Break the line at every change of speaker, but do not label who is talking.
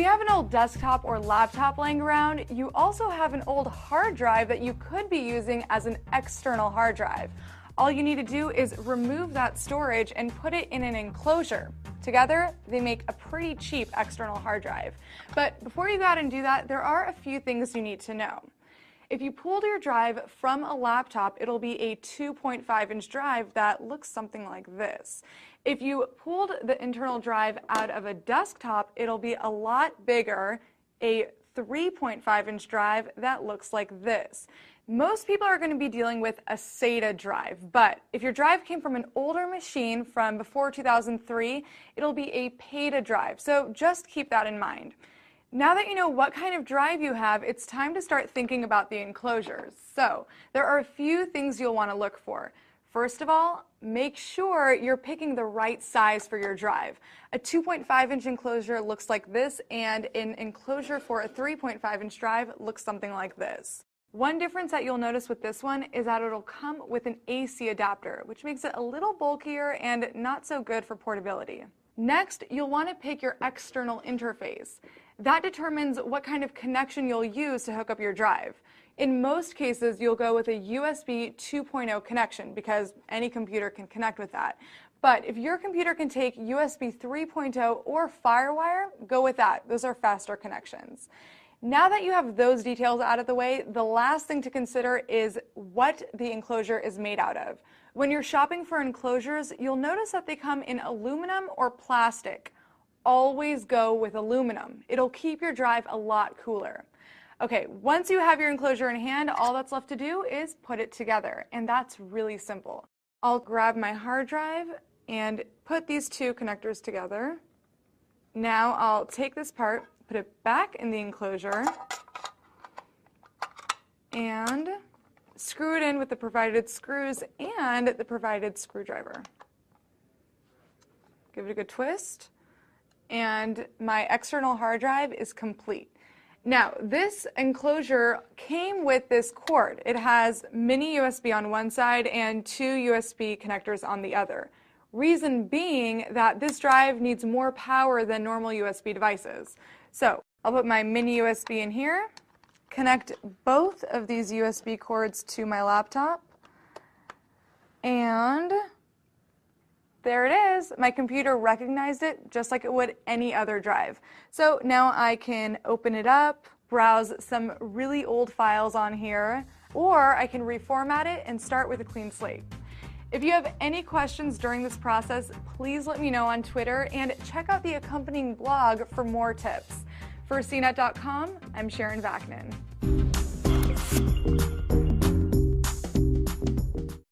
you have an old desktop or laptop laying around, you also have an old hard drive that you could be using as an external hard drive. All you need to do is remove that storage and put it in an enclosure. Together, they make a pretty cheap external hard drive. But before you go out and do that, there are a few things you need to know. If you pulled your drive from a laptop, it'll be a 2.5-inch drive that looks something like this. If you pulled the internal drive out of a desktop, it'll be a lot bigger, a 3.5-inch drive that looks like this. Most people are going to be dealing with a SATA drive, but if your drive came from an older machine from before 2003, it'll be a PATA drive, so just keep that in mind. Now that you know what kind of drive you have, it's time to start thinking about the enclosures. So there are a few things you'll want to look for. First of all, make sure you're picking the right size for your drive. A 2.5-inch enclosure looks like this, and an enclosure for a 3.5-inch drive looks something like this. One difference that you'll notice with this one is that it'll come with an AC adapter, which makes it a little bulkier and not so good for portability. Next, you'll want to pick your external interface. That determines what kind of connection you'll use to hook up your drive. In most cases, you'll go with a USB 2.0 connection because any computer can connect with that. But if your computer can take USB 3.0 or FireWire, go with that. Those are faster connections. Now that you have those details out of the way, the last thing to consider is what the enclosure is made out of. When you're shopping for enclosures, you'll notice that they come in aluminum or plastic. Always go with aluminum. It'll keep your drive a lot cooler. Okay, once you have your enclosure in hand, all that's left to do is put it together, and that's really simple. I'll grab my hard drive and put these two connectors together. Now I'll take this part, put it back in the enclosure, and screw it in with the provided screws and the provided screwdriver. Give it a good twist, and my external hard drive is complete. Now, this enclosure came with this cord. It has mini USB on one side and two USB connectors on the other. Reason being that this drive needs more power than normal USB devices. So I'll put my mini USB in here, connect both of these USB cords to my laptop, and there it is. My computer recognized it just like it would any other drive. So now I can open it up, browse some really old files on here, or I can reformat it and start with a clean slate. If you have any questions during this process, please let me know on Twitter and check out the accompanying blog for more tips. For CNET.com, I'm Sharon Vaknin.